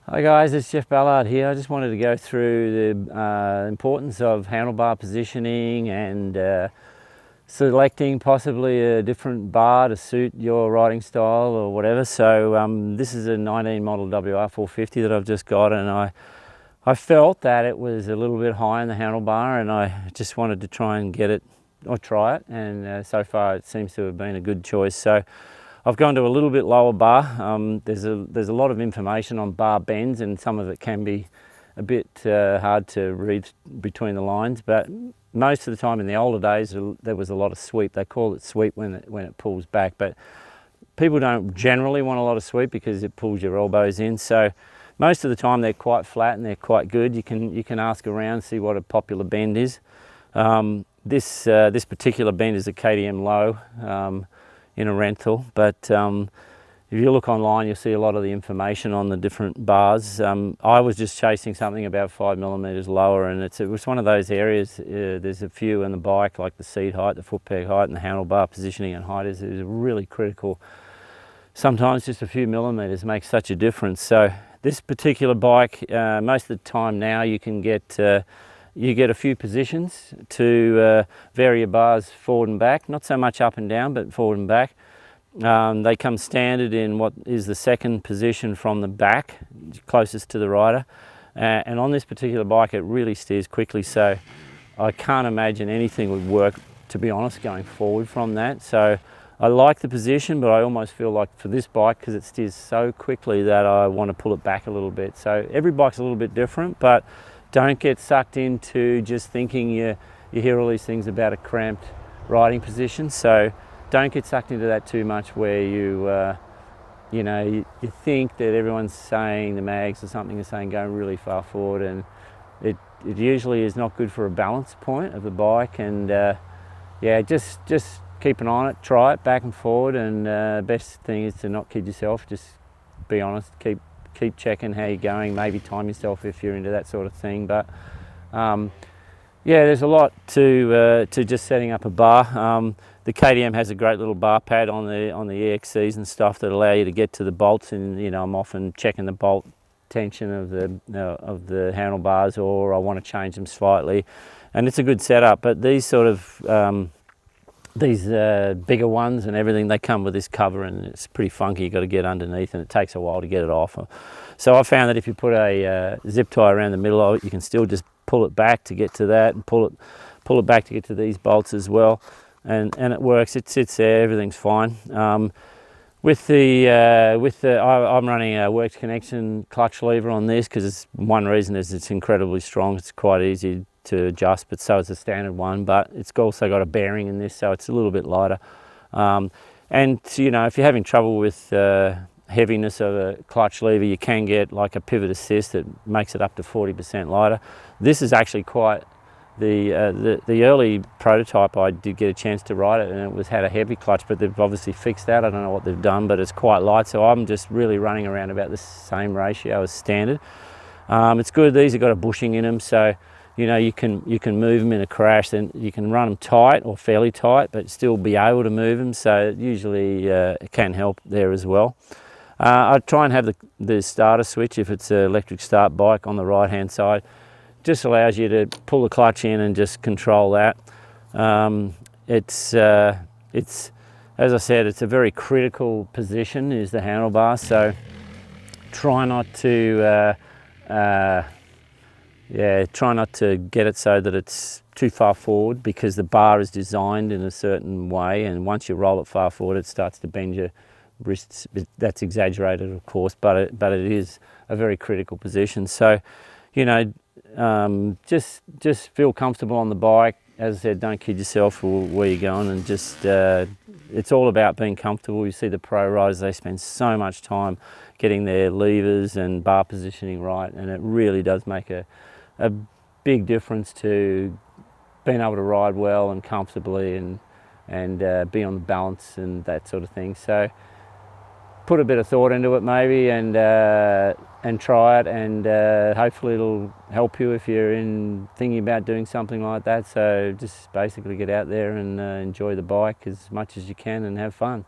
Hi guys, it's Geoff Ballard here. I just wanted to go through the importance of handlebar positioning and selecting possibly a different bar to suit your riding style or whatever. So this is a 19 model WR450 that I've just got, and I felt that it was a little bit high in the handlebar, and I just wanted to try and get it or try it, and so far it seems to have been a good choice. So I've gone to a little bit lower bar. There's a lot of information on bar bends, and some of it can be a bit hard to read between the lines, but most of the time in the older days there was a lot of sweep. They call it sweep when it pulls back, but people don't generally want a lot of sweep because it pulls your elbows in. So most of the time they're quite flat and they're quite good. You can ask around, see what a popular bend is. This particular bend is a KTM low in a rental, but if you look online you'll see a lot of the information on the different bars. I was just chasing something about 5mm lower, and it was one of those areas, there's a few in the bike, like the seat height, the foot peg height, and the handlebar positioning and height is really critical. Sometimes just a few millimeters makes such a difference. So this particular bike, most of the time now you can get a few positions to vary your bars forward and back, not so much up and down, but forward and back. They come standard in what is the second position from the back, closest to the rider. And on this particular bike, it really steers quickly, so I can't imagine anything would work, to be honest, going forward from that. So I like the position, but I almost feel like for this bike, because it steers so quickly, that I want to pull it back a little bit. So every bike's a little bit different, but don't get sucked into just thinking you hear all these things about a cramped riding position. So don't get sucked into that too much, where you think that everyone's saying, the mags or something is saying go really far forward, and it usually is not good for a balance point of the bike. And yeah, just keep an eye on it, try it back and forward, and best thing is to not kid yourself. Just be honest, keep checking how you're going, maybe time yourself if you're into that sort of thing. But yeah, there's a lot to just setting up a bar. The KTM has a great little bar pad on the EXCs and stuff that allow you to get to the bolts, and I'm often checking the bolt tension of the handlebars, or I want to change them slightly, and it's a good setup. But these sort of these bigger ones and everything, they come with this cover, and it's pretty funky. You've got to get underneath, and it takes a while to get it off. So I found that if you put a zip tie around the middle of it, you can still just pull it back to get to that, and pull it back to get to these bolts as well, and it works. It sits there, everything's fine. I'm running a worked connection clutch lever on this, because one reason is it's incredibly strong. It's quite easy to adjust, but so is the standard one, but it's also got a bearing in this, so it's a little bit lighter. And if you're having trouble with heaviness of a clutch lever, you can get like a pivot assist that makes it up to 40% lighter. This is actually quite the early prototype. I did get a chance to ride it, and it had a heavy clutch, but they've obviously fixed that. I don't know what they've done, but it's quite light, so I'm just really running around about the same ratio as standard. It's good. These have got a bushing in them, so you can move them in a crash. Then you can run them tight or fairly tight, but still be able to move them. So it usually it can help there as well. I try and have the starter switch, if it's an electric start bike, on the right hand side. Just allows you to pull the clutch in and just control that. It's as I said, it's a very critical position, is the handlebar. So try not to try not to get it so that it's too far forward, because the bar is designed in a certain way, and once you roll it far forward, it starts to bend your wrists. That's exaggerated, of course, but it is a very critical position. So just feel comfortable on the bike. As I said, don't kid yourself where you're going, and just it's all about being comfortable. You see the pro riders, they spend so much time getting their levers and bar positioning right, and it really does make a big difference to being able to ride well and comfortably, and be on the balance and that sort of thing. So put a bit of thought into it maybe, and try it, and hopefully it'll help you if you're thinking about doing something like that. So just basically get out there and enjoy the bike as much as you can and have fun.